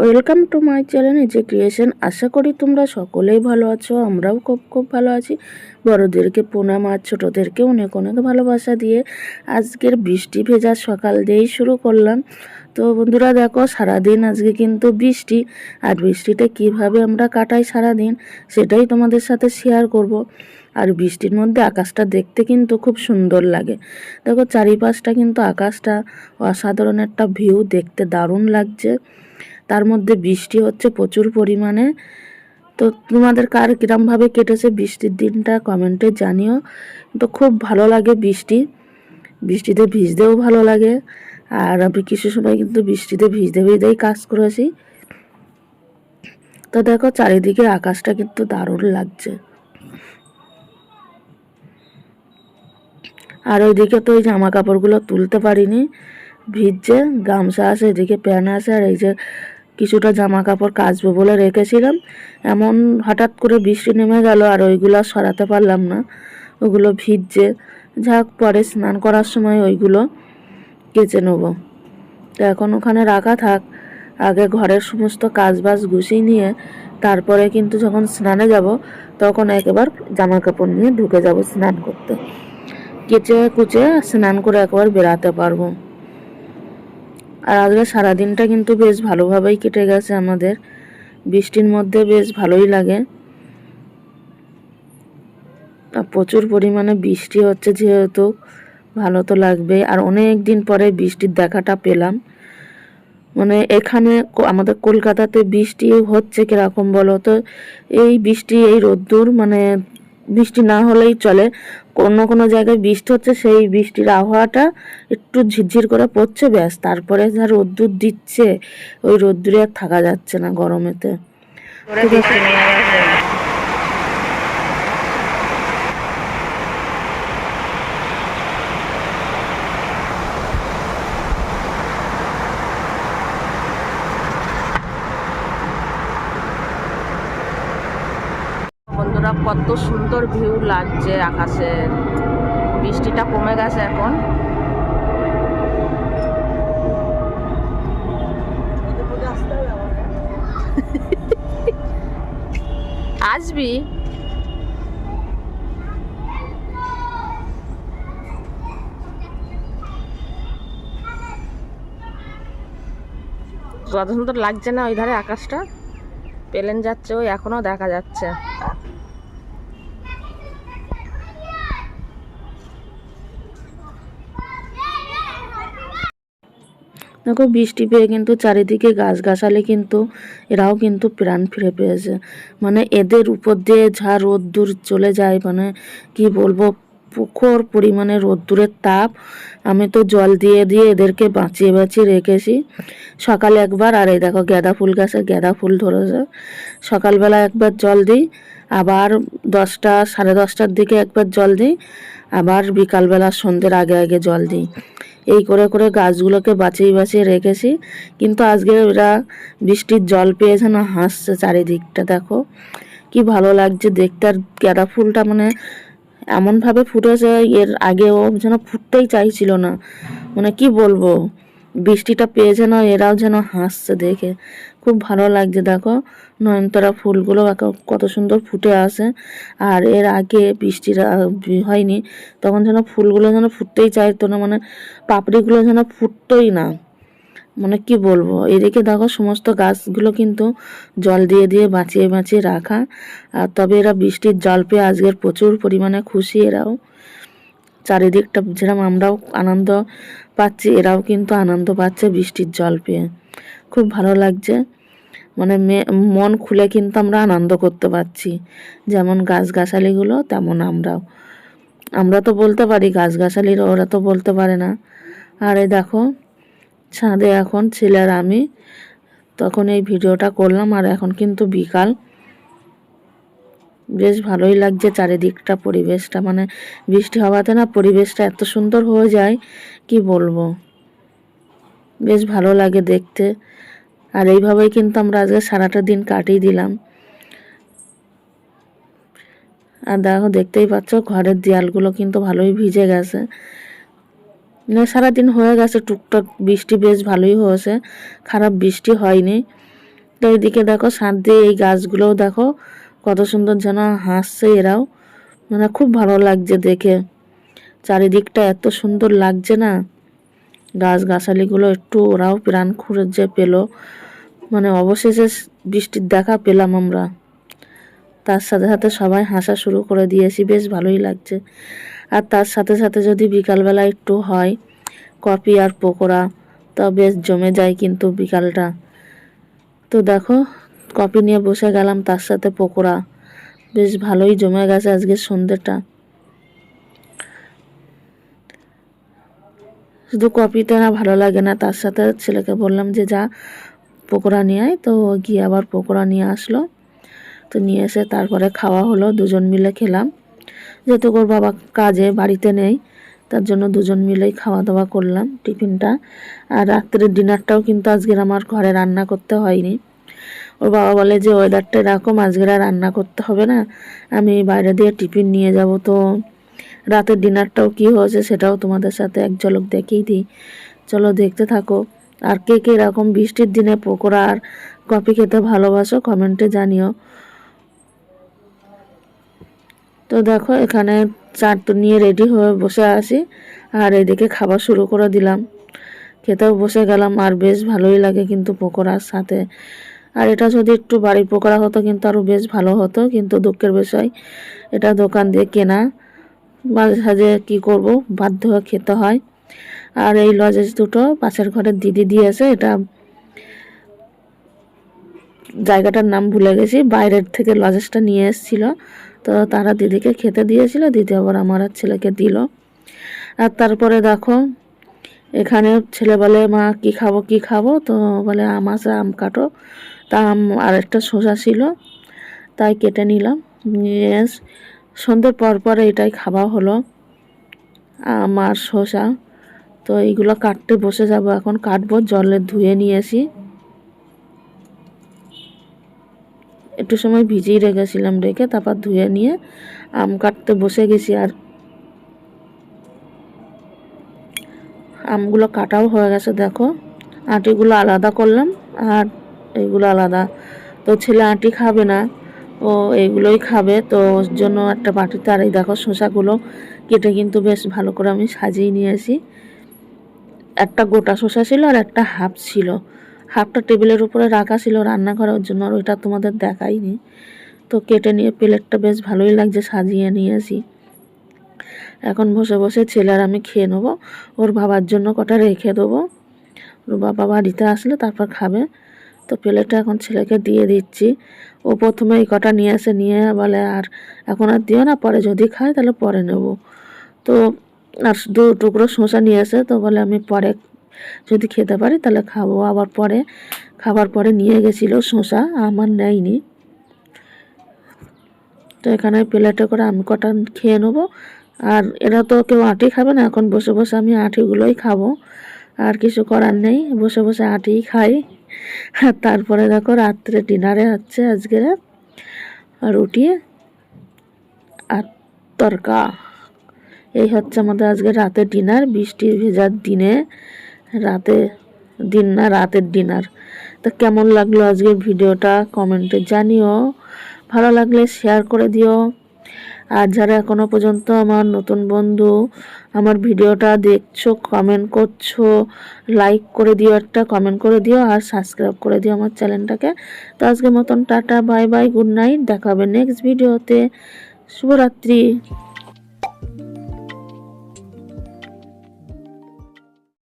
Welcome to my channel নিজে creation. আশা করি তোমরা সকলেই ভালো আছো, আমরাও খুব খুব ভালো আছি। বড়োদেরকে প্রণাম আর ছোটোদেরকে অনেক অনেক ভালোবাসা দিয়ে আজকের বৃষ্টি ভেজা সকাল দিয়েই শুরু করলাম। তো বন্ধুরা দেখো, সারাদিন আজকে কিন্তু বৃষ্টি, আর বৃষ্টিতে কিভাবে আমরা কাটাই সারাদিন সেটাই তোমাদের সাথে শেয়ার করব। আর বৃষ্টির মধ্যে আকাশটা দেখতে কিন্তু খুব সুন্দর লাগে। দেখো চারিপাশটা কিন্তু আকাশটা অসাধারণ একটা ভিউ, দেখতে দারুণ লাগছে। তার মধ্যে বৃষ্টি হচ্ছে প্রচুর পরিমাণে। তো তোমাদের কার কিরমভাবে কেটেছে বৃষ্টির দিনটা কমেন্টে জানিও। তো খুব ভালো লাগে বৃষ্টিতে ভিজতেও ভালো লাগে। আর আমি কিছু সময় কিন্তু বৃষ্টিতে ভিজতে ভিজতেই কাজ করেছি। তো দেখো চারিদিকে আকাশটা কিন্তু দারুণ লাগছে। আর ওইদিকে তো ওই জামা কাপড়গুলো তুলতে পারিনি, ভিজছে। গামছা আছে, এদিকে প্যান্ট আছে, আর এই যে কিছুটা জামা কাপড় কাচবো বলে রেখেছিলাম। এমন হঠাৎ করে বৃষ্টি নেমে গেল আর ওইগুলো সরাতে পারলাম না, ওগুলো ভিজছে। যাক, পরে স্নান করার সময় ওইগুলো কেচে নেব। তো এখন ওখানে রাখা থাক, আগে ঘরের সমস্ত কাজবাজ গুছিয়ে নিয়ে তারপরে কিন্তু যখন স্নানে যাব তখন একেবার জামা কাপড় নিয়ে ঢুকে যাব স্নান করতে। কেচে কুচে স্নান করে একবার বেরাতে পারবো। আর আজকে সারাদিনটা কিন্তু বেশ ভালোভাবেই কেটে গেছে আমাদের, বৃষ্টির মধ্যে বেশ ভালোই লাগে। প্রচুর পরিমাণে বৃষ্টি হচ্ছে যেহেতু ভালো তো লাগবে। আর অনেক দিন পরে বৃষ্টির দেখাটা পেলাম। মানে এখানে আমাদের কলকাতাতে বৃষ্টি হচ্ছে কিরকম বলো তো, এই বৃষ্টি এই রোদ্দুর, মানে বৃষ্টি না হলেই চলে। কোনো কোনো জায়গায় বৃষ্টি হচ্ছে, সেই বৃষ্টির আবহাওয়াটা একটু ঝিরঝির করে পড়ছে, ব্যাস। তারপরে যা রোদ্দুর দিচ্ছে, ওই রোদ্দুরে আর থাকা যাচ্ছে না গরমেতে। বন্ধুরা, কত সুন্দর ভিউ লাগছে আকাশে। বৃষ্টিটা কমে গেছে এখন। আসবি? কত সুন্দর লাগছে না ওই ধারে আকাশটা, প্লেন যাচ্ছে ওই এখনো দেখা যাচ্ছে। দেখো বৃষ্টি পেয়ে কিন্তু চারিদিকে গাছগাছালি কিন্তু এরাও কিন্তু প্রাণ ফিরে পেয়েছে। মানে এদের উপর দিয়ে যা রোদ্দুর চলে যায়, মানে কি বলবো, প্রখর পরিমাণে রোদ্দুরের তাপ। আমি তো জল দিয়ে দিয়ে এদেরকে বাঁচিয়ে বাঁচিয়ে রেখেছি। সকালে একবার, আর এই দেখো গাঁদা ফুল গাছে গাঁদা ফুল ধরেছে, সকালবেলা একবার জল দিই, আবার 10টা 10:30টার দিকে একবার জল দিই, আবার বিকালবেলা সন্ধ্যের আগে আগে জল দিই। এই করে করে গাছগুলোকে বাঁচিয়ে বাঁচিয়ে রেখেছি। কিন্তু আজকে ওরা বৃষ্টির জল পেয়ে যেন হাসছে চারিদিকটা। দেখো কি ভালো লাগছে দেখতে। আর গাঁদা ফুলটা মানে এমনভাবে ফুটেছে, এর আগেও যেন ফুটতেই চাইছিল না। মানে কি বলবো, বৃষ্টিটা পেয়ে যেন এরাও যেন হাসছে দেখে, খুব ভালো লাগছে। দেখো নয়নতারা ফুলগুলো কত সুন্দর ফুটে আসে। আর এর আগে বৃষ্টির হয়নি, তখন যেন ফুলগুলো যেন ফুটতেই চাইতো না, মানে পাপড়িগুলো যেন ফুটতোই না। মানে কি বলবো, এদিকে দেখো সমস্ত গাছগুলো কিন্তু জল দিয়ে দিয়ে বাঁচিয়ে বাঁচিয়ে রাখা। আর তবে এরা বৃষ্টির জল পেয়ে আজকের প্রচুর পরিমাণে খুশি এরাও। চারিদিকটা যেরকম আমরাও আনন্দ পাচ্ছি, এরাও কিন্তু আনন্দ পাচ্ছে বৃষ্টির জল পেয়ে। খুব ভালো লাগছে। মানে মন খুলে কিন্তু আমরা আনন্দ করতে পারছি, যেমন গাছগাছালিগুলো তেমন আমরা তো বলতে পারি, গাছগাছালিরা ওরা তো বলতে পারে না। আর এই দেখো ছাদে এখন ছেলে আর আমি তখন এই ভিডিওটা করলাম। আর এখন কিন্তু বিকাল, বেশ ভালোই লাগছে চারিদিকটা পরিবেশটা। মানে বৃষ্টি হওয়াতে না পরিবেশটা এত সুন্দর হয়ে যায়, কি বলবো, বেশ ভালো লাগে দেখতে। আর এইভাবেই কিন্তু আমরা আজকে সারাটা দিন কাটিয়ে দিলাম। আর দেখো, দেখতেই পাচ্ছ ঘরের দেয়ালগুলো কিন্তু ভালোই ভিজে গেছে। মানে সারাদিন হয়ে গেছে, টুকটাক বৃষ্টি বেশ ভালোই হয়েছে, খারাপ বৃষ্টি হয়নি। তো এইদিকে দেখো ছাদ দিয়ে এই গাছগুলোও দেখো কত সুন্দর যেন হাসছে এরাও, মানে খুব ভালো লাগছে দেখে। চারিদিকটা এত সুন্দর লাগছে না, গাছগাছালিগুলো একটু ওরাও প্রাণ খুঁজে পেলো। মানে অবশেষে বৃষ্টির দেখা পেলাম আমরা। তার সাথে সাথে সবাই হাসা শুরু করে দিয়েছি, বেশ ভালোই লাগছে। আর তার সাথে সাথে যদি বিকালবেলা একটু হয় কফি আর পকোড়া, তা বেশ জমে যায় কিন্তু বিকালটা। তো দেখো কফি নিয়ে বসে গেলাম, তার সাথে পকোড়া, বেশ ভালোই জমে গেছে আজকে সন্ধ্যেটা। শুধু কফিতে না ভালো লাগে না, তার সাথে ছেলেকে বললাম যে যা পকোড়া নিয়ে আয়, তো গিয়ে আবার পকোড়া নিয়ে আসলো। তো নিয়ে এসে তারপরে খাওয়া হলো, দুজন মিলে খেলাম। যেহেতু ওর বাবা কাজে বাড়িতে নেই, তার জন্য দুজন মিলেই খাওয়া দাওয়া করলাম টিফিনটা। আর রাত্রের ডিনারটাও কিন্তু আজকের আমার ঘরে রান্না করতে হয়নি। ওর বাবা বলে যে ওয়েদারটা এরকম, আজকের আর রান্না করতে হবে না, আমি বাইরে দিয়ে টিফিন নিয়ে যাব। তো রাতের ডিনারটাও কি হয়েছে সেটাও তোমাদের সাথে এক ঝলক দেখিয়ে দিই, চলো দেখতে থাকো। আর কে কে এরকম বৃষ্টির দিনে পকোড়া আর কফি খেতে ভালোবাসো কমেন্টে জানিও। তো দেখো এখানে চাট তো নিয়ে রেডি হয়ে বসে আছি, আর এদিকে খাবার শুরু করে দিলাম, খেতেও বসে গেলাম। আর বেশ ভালোই লাগে কিন্তু পকোড়ার সাথে। আর এটা যদি একটু বাড়ির পকোড়া হতো কিন্তু আরও বেশ ভালো হতো, কিন্তু দুঃখের বিষয় এটা দোকান দিয়ে কেনা, মাঝে সাঝে কী করব, বাধ্য হয়ে খেতে হয়। আর এই লজেন্স দুটো পাশের ঘরের দিদি দিয়েছে, এটা জায়গাটার নাম ভুলে গেছি, বাইরের থেকে লজেন্সটা নিয়ে এসেছিলো। তো তারা দিদিকে খেতে দিয়েছিল, দিদি আবার আমার আর ছেলেকে দিল। আর তারপরে দেখো এখানে ছেলে বলে মা কী খাবো কী খাবো, তো বলে আম আছে আম কাটো। তা আম আর একটা শসা ছিল, তাই কেটে নিলাম, নিয়ে সন্ধ্যের পর পর এটাই খাওয়া হলো, আম আর শসা। তো এইগুলো কাটতে বসে যাব, এখন কাটবো, জলে ধুয়ে নিয়েছি, একটু সময় ভিজিয়ে রেখেছিলাম, রেখে তারপর ধুয়ে নিয়ে আম কাটতে বসে গেছি। আর আমগুলো কাটাও হয়ে গেছে, দেখো আটিগুলো আলাদা করলাম আর এইগুলো আলাদা। তো ছেলে আটি খাবে না, ও এইগুলোই খাবে, তো ওর জন্য একটা বাটিতে। আর এই দেখো শসাগুলো কেটে কিন্তু বেশ ভালো করে আমি সাজিয়ে নিয়েছি। একটা গোটা শসা ছিল আর একটা হাফ ছিল, হাফটা টেবিলের উপরে রাখা ছিল রান্নাঘরের জন্য, আর ওইটা তোমাদের দেখাইনি। তো কেটে নিয়ে প্লেটটা বেশ ভালোই লাগছে, সাজিয়ে নিয়েছি। এখন বসে বসে ছেলে আর আমি খেয়ে নেবো, ওর বাবার জন্য কটা রেখে দেবো, ওর বাবা বাড়িতে আসলে তারপর খাবে। তো প্লেটটা এখন ছেলেকে দিয়ে দিচ্ছি। ও প্রথমে এই কটা নিয়ে আসে, নিয়ে বলে আর এখন আর দিও না, পরে যদি খাই তাহলে পরে নেব। তো আর দু টুকরো শসা নিয়ে আসে, তো বলে আমি পরে যদি খেতে পারি তাহলে খাবো। আবার পরে খাবার পরে নিয়ে গেছিলো শসা, আমার নেয়নি। তো এখানে প্লেটে করে আমি কটা খেয়ে নেবো। আর এরা তো কেউ আটি খাবে না, এখন বসে বসে আমি আটিগুলোই খাবো, আর কিছু করার নেই, বসে বসে আটিই খাই। আর তারপরে দেখো রাত্রে ডিনারে হচ্ছে আজকে রুটি আর তরকা, এই হচ্ছে আমাদের আজকে রাতের ডিনার, বৃষ্টি ভেজার দিনে রাতে, দিন না রাতের ডিনার। তো কেমন লাগলো আজকের ভিডিওটা কমেন্টে জানিও, ভালো লাগলে শেয়ার করে দিও। আর যারা এখনও পর্যন্ত আমার নতুন বন্ধু আমার ভিডিওটা দেখছো, কমেন্ট করছো, লাইক করে দিও, একটা কমেন্ট করে দিও, আর সাবস্ক্রাইব করে দিও আমার চ্যানেলটাকে। তো আজকের মতন tata, bye bye, good night, দেখা হবে নেক্সট ভিডিওতে। শুভরাত্রি।